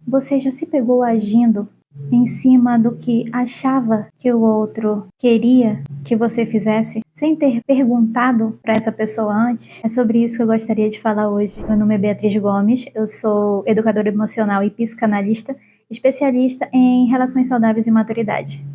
Você já se pegou agindo em cima do que achava que o outro queria que você fizesse, sem ter perguntado para essa pessoa antes? É sobre isso que eu gostaria de falar hoje. Meu nome é Beatriz Gomes, eu sou educadora emocional e psicanalista, especialista em relações saudáveis e maturidade.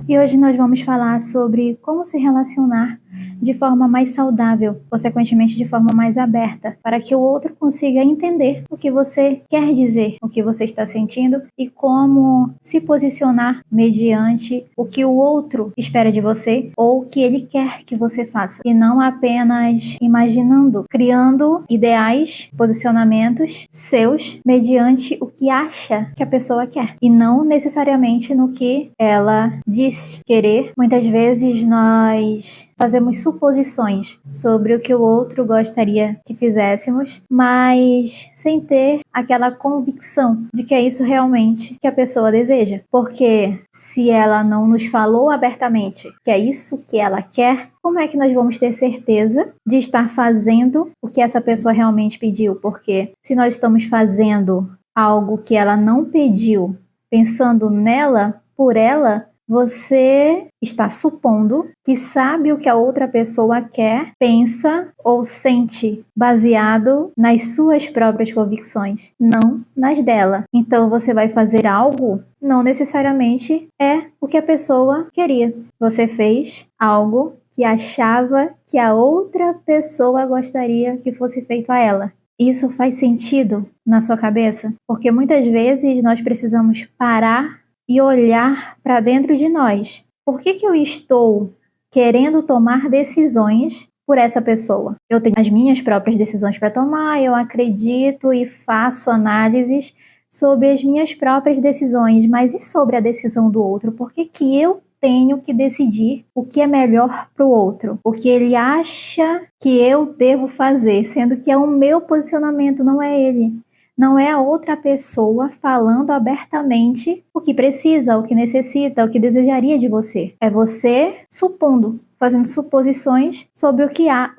E hoje nós vamos falar sobre como se relacionar de forma mais saudável, consequentemente de forma mais aberta, para que o outro consiga entender o que você quer dizer, o que você está sentindo e como se posicionar mediante o que o outro espera de você ou o que ele quer que você faça, e não apenas imaginando, criando ideais, posicionamentos seus mediante o que acha que a pessoa quer e não necessariamente no que ela diz querer. Muitas vezes nós fazemos suposições sobre o que o outro gostaria que fizéssemos, mas sem ter aquela convicção de que é isso realmente que a pessoa deseja. Porque se ela não nos falou abertamente que é isso que ela quer, como é que nós vamos ter certeza de estar fazendo o que essa pessoa realmente pediu? Porque se nós estamos fazendo algo que ela não pediu, pensando nela, por ela, você está supondo que sabe o que a outra pessoa quer, pensa ou sente, baseado nas suas próprias convicções, não nas dela. Então você vai fazer algo, não necessariamente é o que a pessoa queria. Você fez algo que achava que a outra pessoa gostaria que fosse feito a ela. Isso faz sentido na sua cabeça? Porque muitas vezes nós precisamos parar e olhar para dentro de nós. Por que eu estou querendo tomar decisões por essa pessoa? Eu tenho as minhas próprias decisões para tomar, eu acredito e faço análises sobre as minhas próprias decisões, mas e sobre a decisão do outro? Por que eu tenho que decidir o que é melhor para o outro? O que ele acha que eu devo fazer, sendo que é o meu posicionamento, não é ele. Não é a outra pessoa falando abertamente o que precisa, o que necessita, o que desejaria de você. É você supondo, fazendo suposições sobre o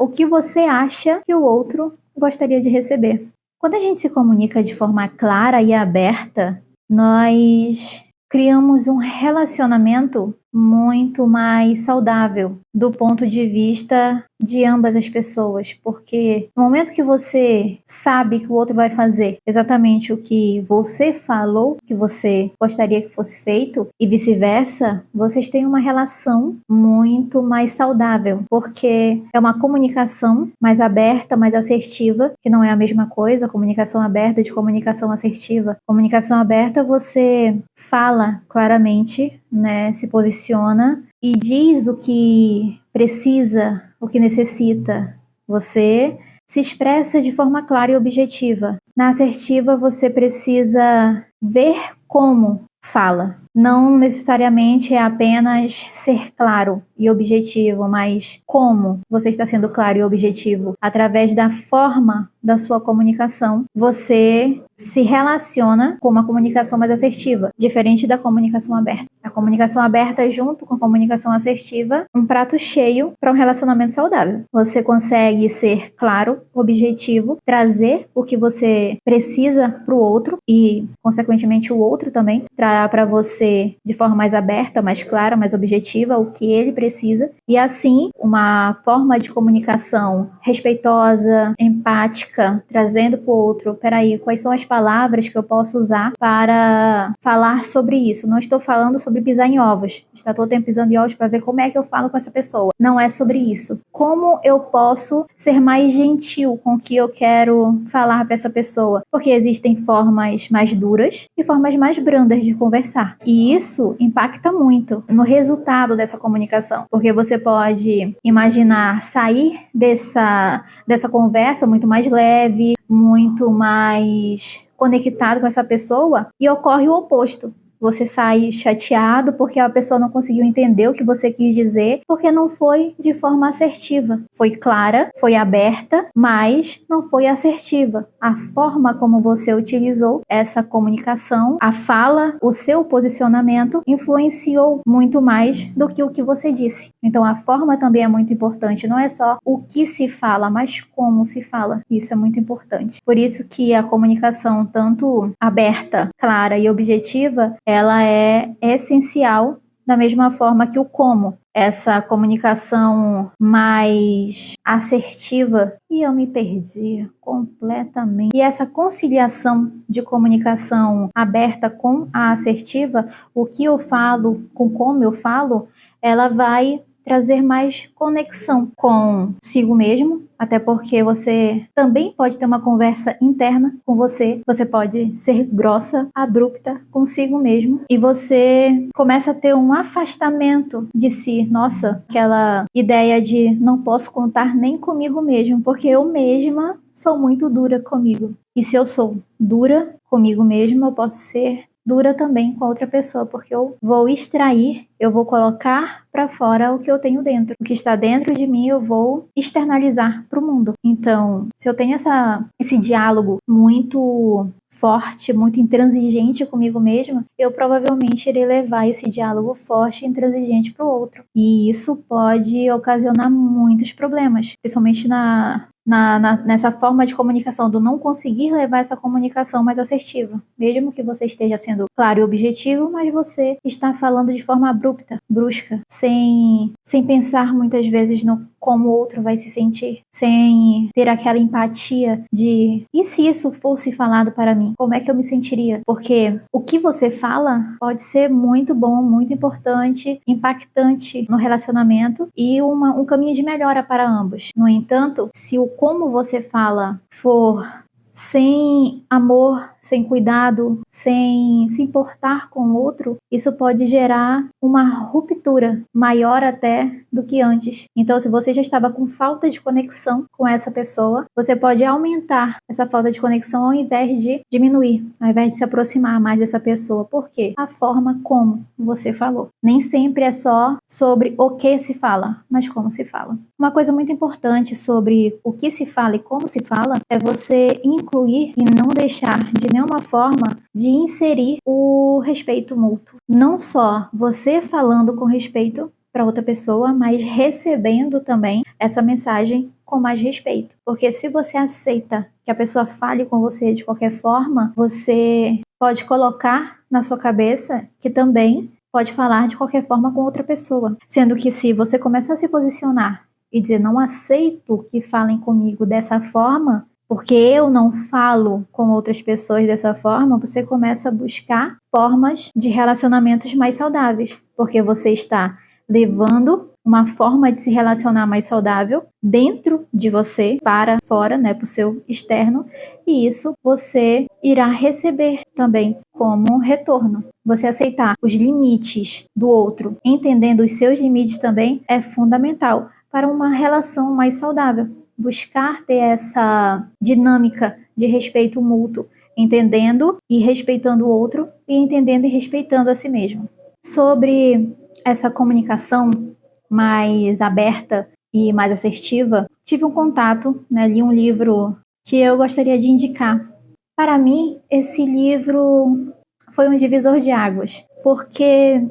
que você acha que o outro gostaria de receber. Quando a gente se comunica de forma clara e aberta, nós criamos um relacionamento muito mais saudável do ponto de vista de ambas as pessoas, porque no momento que você sabe que o outro vai fazer exatamente o que você falou que você gostaria que fosse feito e vice-versa, vocês têm uma relação muito mais saudável, porque é uma comunicação mais aberta, mais assertiva, que não é a mesma coisa, comunicação aberta de comunicação assertiva. Comunicação aberta, você fala claramente, né, se posiciona e diz o que precisa, o que necessita. Você se expressa de forma clara e objetiva. Na assertiva, você precisa ver como fala. Não necessariamente é apenas ser claro e objetivo, mas como você está sendo claro e objetivo. Através da forma da sua comunicação, você se relaciona com uma comunicação mais assertiva, diferente da comunicação aberta. A comunicação aberta junto com a comunicação assertiva, um prato cheio para um relacionamento saudável. Você consegue ser claro, objetivo, trazer o que você precisa para o outro e, consequentemente, o outro também trará para você de forma mais aberta, mais clara, mais objetiva o que ele precisa. E assim, uma forma de comunicação respeitosa, empática, trazendo para o outro, peraí, quais são as palavras que eu posso usar para falar sobre isso? Não estou falando sobre pisar em ovos. Está todo tempo pisando em ovos para ver como é que eu falo com essa pessoa. Não é sobre isso. Como eu posso ser mais gentil com o que eu quero falar para essa pessoa? Porque existem formas mais duras e formas mais brandas de conversar. E isso impacta muito no resultado dessa comunicação. Porque você pode imaginar sair dessa conversa muito mais leve, muito mais conectado com essa pessoa, e ocorre o oposto. você sai chateado porque a pessoa não conseguiu entender o que você quis dizer, porque não foi de forma assertiva. Foi clara, foi aberta, mas não foi assertiva. A forma como você utilizou essa comunicação, a fala, o seu posicionamento influenciou muito mais do que o que você disse. Então a forma também é muito importante, não é só o que se fala, mas como se fala. Isso é muito importante. Por isso que a comunicação, tanto aberta, clara e objetiva, ela é essencial, da mesma forma que o como. Essa comunicação mais assertiva, e eu me perdi completamente. E essa conciliação de comunicação aberta com a assertiva, o que eu falo com como eu falo, ela vai trazer mais conexão consigo mesmo, até porque você também pode ter uma conversa interna com você, você pode ser grossa, abrupta consigo mesmo, e você começa a ter um afastamento de si. Nossa, aquela ideia de não posso contar nem comigo mesmo, porque eu mesma sou muito dura comigo. E se eu sou dura comigo mesma, eu posso ser dura também com a outra pessoa, porque eu vou extrair, eu vou colocar para fora o que eu tenho dentro. O que está dentro de mim eu vou externalizar para o mundo. Então, se eu tenho esse diálogo muito forte, muito intransigente comigo mesma, eu provavelmente irei levar esse diálogo forte e intransigente para o outro. E isso pode ocasionar muitos problemas, principalmente nessa forma de comunicação, do não conseguir levar essa comunicação mais assertiva. Mesmo que você esteja sendo claro e objetivo, mas você está falando de forma abrupta, brusca, sem pensar muitas vezes no como o outro vai se sentir, sem ter aquela empatia de e se isso fosse falado para mim, como é que eu me sentiria? Porque o que você fala pode ser muito bom, muito importante, impactante no relacionamento e um caminho de melhora para ambos. No entanto, se o como você fala for sem amor, sem cuidado, sem se importar com o outro, isso pode gerar uma ruptura maior até do que antes. Então, se você já estava com falta de conexão com essa pessoa, você pode aumentar essa falta de conexão ao invés de diminuir, ao invés de se aproximar mais dessa pessoa. Por quê? A forma como você falou. Nem sempre é só sobre o que se fala, mas como se fala. Uma coisa muito importante sobre o que se fala e como se fala é você incluir e não deixar de nenhuma forma de inserir o respeito mútuo. Não só você falando com respeito para outra pessoa, mas recebendo também essa mensagem com mais respeito. Porque se você aceita que a pessoa fale com você de qualquer forma, você pode colocar na sua cabeça que também pode falar de qualquer forma com outra pessoa. Sendo que se você começar a se posicionar e dizer não aceito que falem comigo dessa forma, porque eu não falo com outras pessoas dessa forma, você começa a buscar formas de relacionamentos mais saudáveis, porque você está levando uma forma de se relacionar mais saudável dentro de você para fora, né, para o seu externo, e isso você irá receber também como retorno. Você aceitar os limites do outro, entendendo os seus limites também, é fundamental para uma relação mais saudável. Buscar ter essa dinâmica de respeito mútuo, entendendo e respeitando o outro e entendendo e respeitando a si mesmo. Sobre essa comunicação mais aberta e mais assertiva, tive um contato, né, li um livro que eu gostaria de indicar. Para mim, esse livro foi um divisor de águas, porque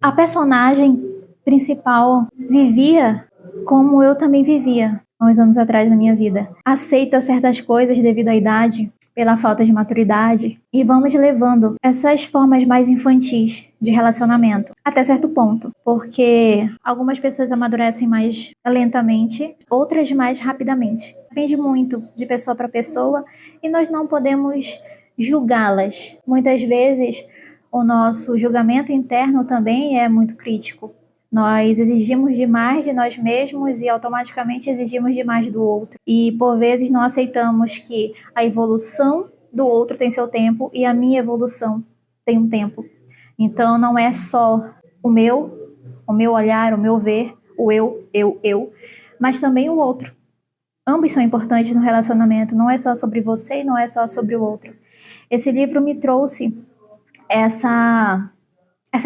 a personagem principal vivia como eu também vivia há uns anos atrás na minha vida. Aceita certas coisas devido à idade, pela falta de maturidade, e vamos levando essas formas mais infantis de relacionamento até certo ponto, porque algumas pessoas amadurecem mais lentamente, outras mais rapidamente. Depende muito de pessoa para pessoa e nós não podemos julgá-las. Muitas vezes o nosso julgamento interno também é muito crítico. Nós exigimos demais de nós mesmos e automaticamente exigimos demais do outro. E por vezes não aceitamos que a evolução do outro tem seu tempo e a minha evolução tem um tempo. Então não é só o meu olhar, o meu ver, o eu, mas também o outro. Ambos são importantes no relacionamento, não é só sobre você e não é só sobre o outro. Esse livro me trouxe essa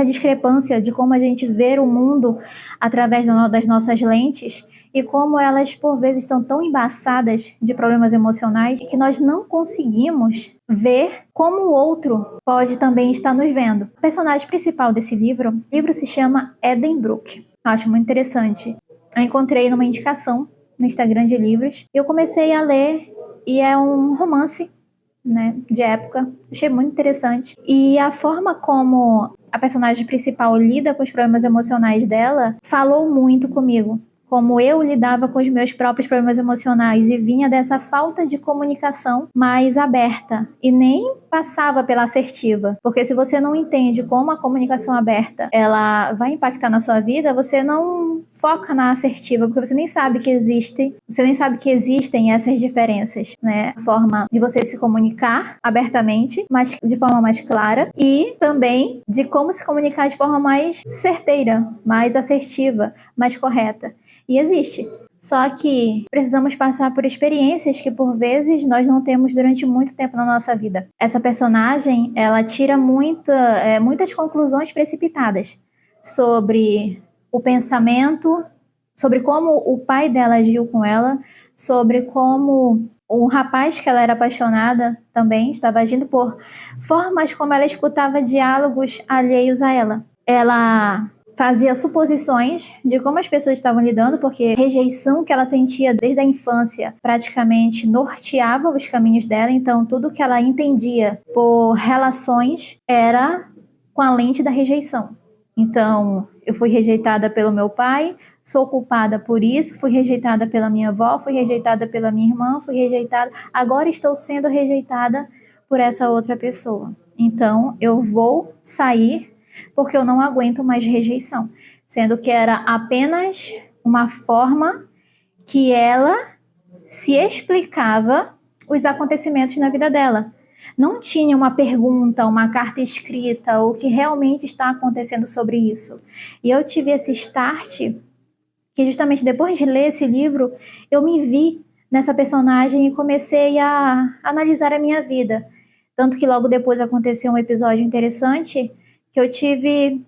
discrepância de como a gente vê o mundo através das nossas lentes e como elas, por vezes, estão tão embaçadas de problemas emocionais que nós não conseguimos ver como o outro pode também estar nos vendo. O personagem principal desse livro, o livro se chama Edenbrooke. Eu acho muito interessante. Eu encontrei numa indicação no Instagram de livros. Eu comecei a ler e é um romance, né, de época. Achei muito interessante. E a forma como a personagem principal lida com os problemas emocionais dela falou muito comigo. Como eu lidava com os meus próprios problemas emocionais e vinha dessa falta de comunicação mais aberta e nem passava pela assertiva. Porque se você não entende como a comunicação aberta ela vai impactar na sua vida, você não foca na assertiva, porque você nem sabe que existem essas diferenças, né? A forma de você se comunicar abertamente, mas de forma mais clara, e também de como se comunicar de forma mais certeira, mais assertiva, mais correta. E existe. Só que precisamos passar por experiências que, por vezes, nós não temos durante muito tempo na nossa vida. Essa personagem, ela tira muitas conclusões precipitadas sobre o pensamento, sobre como o pai dela agiu com ela, sobre como o rapaz que ela era apaixonada também estava agindo por formas como ela escutava diálogos alheios a ela. Ela fazia suposições de como as pessoas estavam lidando, porque a rejeição que ela sentia desde a infância praticamente norteava os caminhos dela, então tudo que ela entendia por relações era com a lente da rejeição. Então, eu fui rejeitada pelo meu pai, sou culpada por isso, fui rejeitada pela minha avó, fui rejeitada pela minha irmã, fui rejeitada, agora estou sendo rejeitada por essa outra pessoa. Então, eu vou sair porque eu não aguento mais rejeição, sendo que era apenas uma forma que ela se explicava os acontecimentos na vida dela. Não tinha uma pergunta, uma carta escrita, o que realmente está acontecendo sobre isso. E eu tive esse start, que justamente depois de ler esse livro, eu me vi nessa personagem e comecei a analisar a minha vida. Tanto que logo depois aconteceu um episódio interessante, que eu tive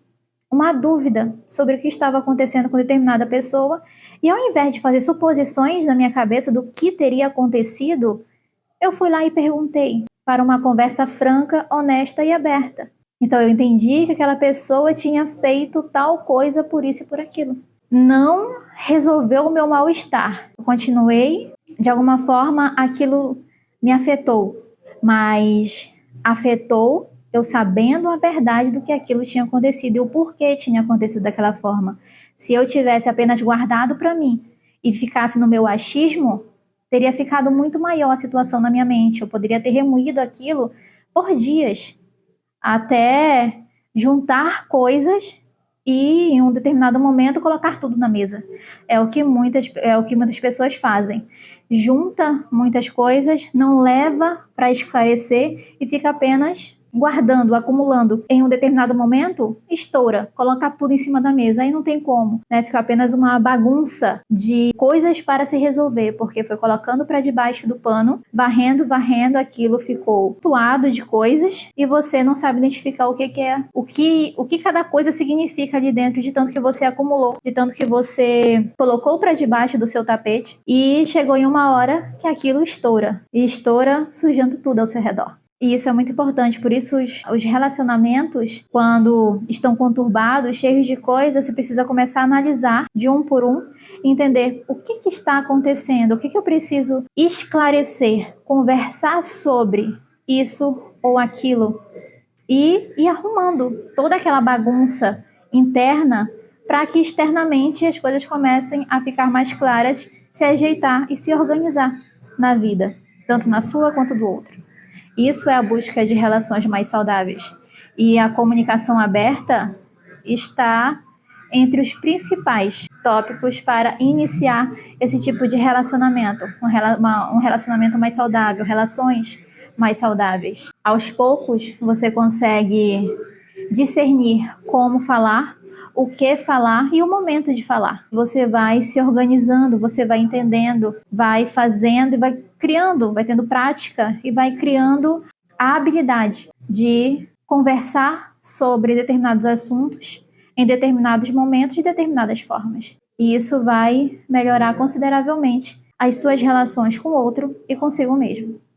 uma dúvida sobre o que estava acontecendo com determinada pessoa, e ao invés de fazer suposições na minha cabeça do que teria acontecido, eu fui lá e perguntei para uma conversa franca, honesta e aberta. Então eu entendi que aquela pessoa tinha feito tal coisa por isso e por aquilo. Não resolveu o meu mal-estar. Eu continuei, de alguma forma aquilo me afetou, mas afetou eu sabendo a verdade do que aquilo tinha acontecido e o porquê tinha acontecido daquela forma. Se eu tivesse apenas guardado para mim e ficasse no meu achismo, teria ficado muito maior a situação na minha mente. Eu poderia ter remoído aquilo por dias, até juntar coisas e, em um determinado momento, colocar tudo na mesa. É o que muitas pessoas fazem. Junta muitas coisas, não leva para esclarecer e fica apenas guardando, acumulando. Em um determinado momento, estoura, coloca tudo em cima da mesa. Aí não tem como, né? Fica apenas uma bagunça de coisas para se resolver, porque foi colocando para debaixo do pano, varrendo, aquilo ficou tuado de coisas e você não sabe identificar o que é, o que cada coisa significa ali dentro, de tanto que você acumulou, de tanto que você colocou para debaixo do seu tapete, e chegou em uma hora que aquilo estoura, e estoura sujando tudo ao seu redor. E isso é muito importante, por isso os relacionamentos, quando estão conturbados, cheios de coisas, você precisa começar a analisar de um por um, entender o que está acontecendo, o que eu preciso esclarecer, conversar sobre isso ou aquilo, e ir arrumando toda aquela bagunça interna para que externamente as coisas comecem a ficar mais claras, se ajeitar e se organizar na vida, tanto na sua quanto do outro. Isso é a busca de relações mais saudáveis. E a comunicação aberta está entre os principais tópicos para iniciar esse tipo de relacionamento. Um relacionamento mais saudável, relações mais saudáveis. Aos poucos, você consegue discernir como falar, o que falar e o momento de falar. Você vai se organizando, você vai entendendo, vai fazendo e vai criando, vai tendo prática e vai criando a habilidade de conversar sobre determinados assuntos em determinados momentos de determinadas formas. E isso vai melhorar consideravelmente as suas relações com o outro e consigo mesmo.